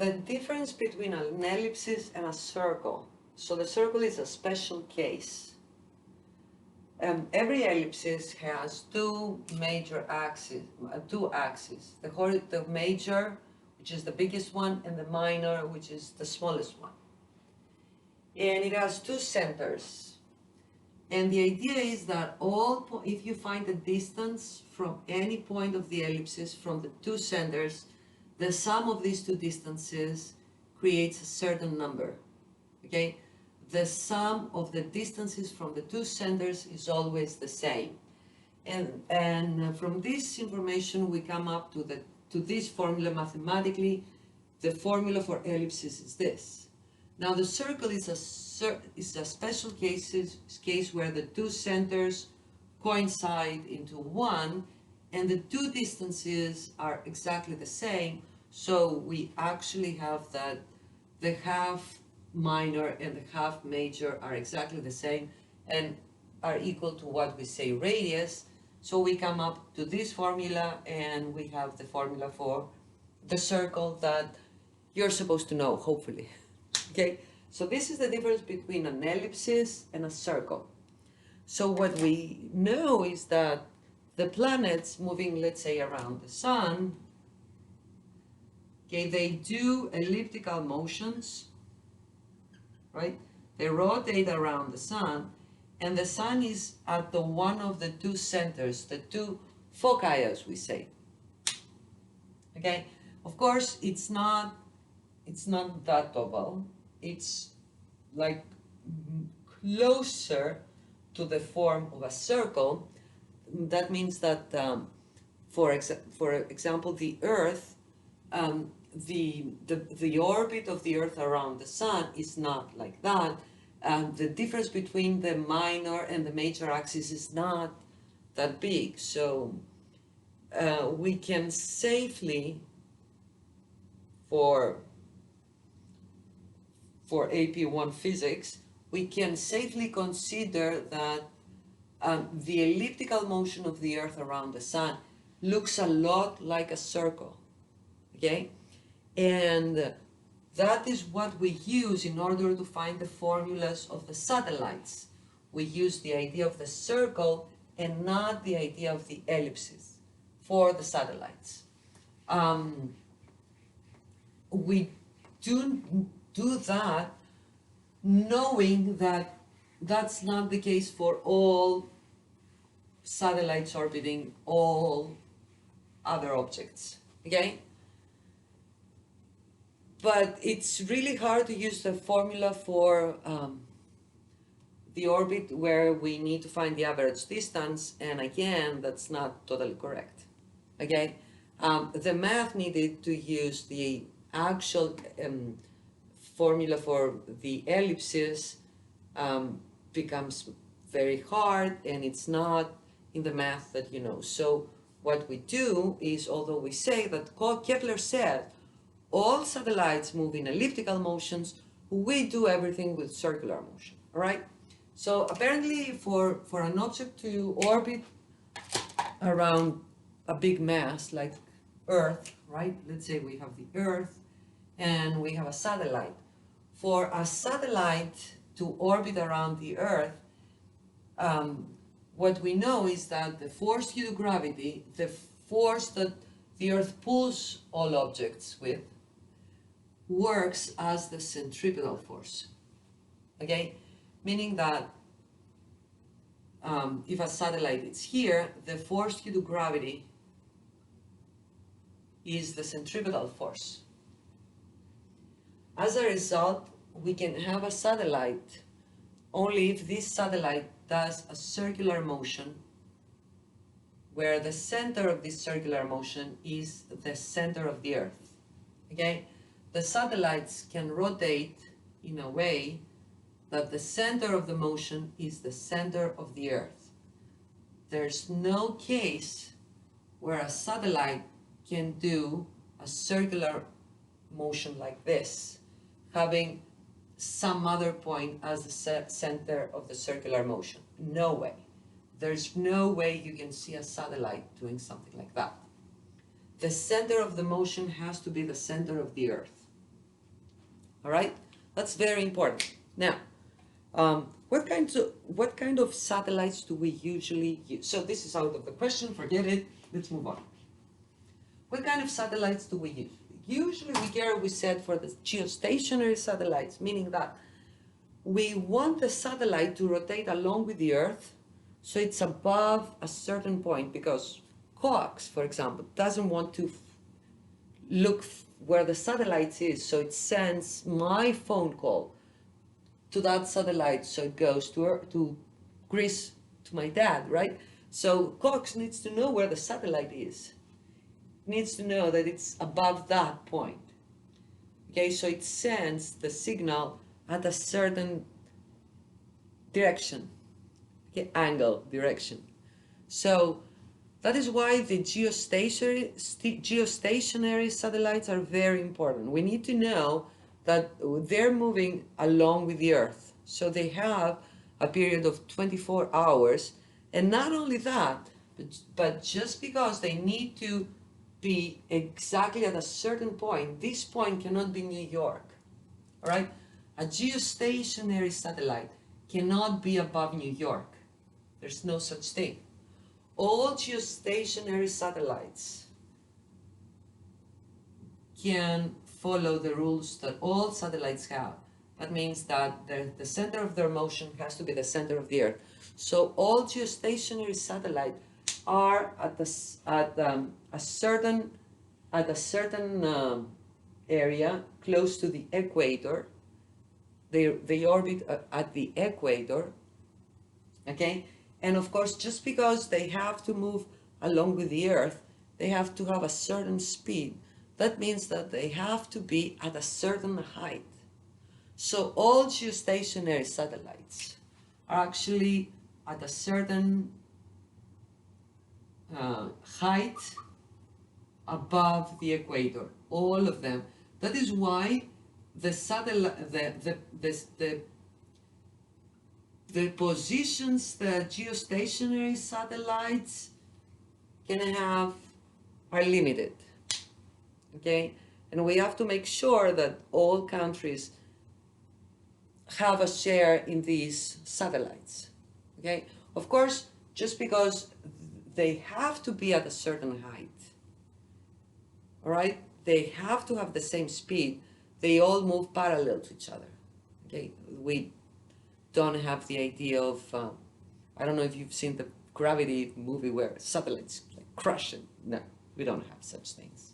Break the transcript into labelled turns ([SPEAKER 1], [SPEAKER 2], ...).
[SPEAKER 1] the difference between an ellipsis and a circle. So the circle is a special case. Every ellipsis has two major axes, the major, which is the biggest one, and the minor, which is the smallest one. And it has two centers. And the idea is that if you find the distance from any point of the ellipsis from the two centers, the sum of these two distances creates a certain number, okay? The sum of the distances from the two centers is always the same. And from this information we come up to this formula mathematically. The formula for ellipsis is this. Now the circle is a special case where the two centers coincide into one and the two distances are exactly the same, so we actually have that the half minor and the half major are exactly the same and are equal to what we say radius. So we come up to this formula and we have the formula for the circle that you're supposed to know, hopefully. Okay, so this is the difference between an ellipsis and a circle. So what we know is that the planets moving, let's say, around the sun, okay, they do elliptical motions, right? They rotate around the sun, and the sun is at the one of the two centers, the two foci, as we say. Okay, of course, it's not that oval. It's like closer to the form of a circle. That means that, for example, the Earth, the orbit of the Earth around the sun is not like that. The difference between the minor and the major axis is not that big. So we can safely, for AP1 physics, we can safely consider that the elliptical motion of the Earth around the sun looks a lot like a circle, okay? And that is what we use in order to find the formulas of the satellites. We use the idea of the circle and not the idea of the ellipses for the satellites. We do that knowing that that's not the case for all satellites orbiting all other objects, okay? But it's really hard to use the formula for the orbit where we need to find the average distance, and again, that's not totally correct, okay? The math needed to use the actual formula for the ellipses becomes very hard, and it's not in the math that you know. So what we do is, although we say that Kepler said all satellites move in elliptical motions, we do everything with circular motion, all right? So apparently for an object to orbit around a big mass like Earth, right? Let's say we have the Earth and we have a satellite. For a satellite to orbit around the Earth, what we know is that the force due to gravity, the force that the Earth pulls all objects with, works as the centripetal force, okay? Meaning that if a satellite is here, the force due to gravity is the centripetal force. As a result, we can have a satellite only if this satellite does a circular motion where the center of this circular motion is the center of the Earth, okay? The satellites can rotate in a way that the center of the motion is the center of the Earth. There's no case where a satellite can do a circular motion like this, having some other point as the center of the circular motion. No way. There's no way you can see a satellite doing something like that. The center of the motion has to be the center of the Earth. All right, that's very important. Now, what kind of satellites do we usually use? So this is out of the question. Forget it. Let's move on. What kind of satellites do we use? Usually we said for the geostationary satellites, meaning that we want the satellite to rotate along with the Earth, so it's above a certain point, because coax, for example, doesn't want to look where the satellite is, so it sends my phone call to that satellite, so it goes to Greece, to my dad, right? So coax needs to know where the satellite is. It needs to know that it's above that point. Okay, so it sends the signal at a certain direction, okay, angle, direction. So that is why the geostationary satellites are very important. We need to know that they're moving along with the Earth. So they have a period of 24 hours. And not only that, but just because they need to be exactly at a certain point, this point cannot be New York. All right? A geostationary satellite cannot be above New York. There's no such thing. All geostationary satellites can follow the rules that all satellites have. That means that the center of their motion has to be the center of the Earth. So all geostationary satellites are at a certain area close to the equator. They orbit at the equator. Okay. And of course, just because they have to move along with the Earth, they have to have a certain speed. That means that they have to be at a certain height. So all geostationary satellites are actually at a certain height above the equator. All of them. That is why the satellite, the positions that geostationary satellites can have are limited, okay? And we have to make sure that all countries have a share in these satellites, okay? Of course, just because they have to be at a certain height, all right? They have to have the same speed. They all move parallel to each other, okay? We don't have the idea of, I don't know if you've seen the Gravity movie where satellites like crush it. No, we don't have such things.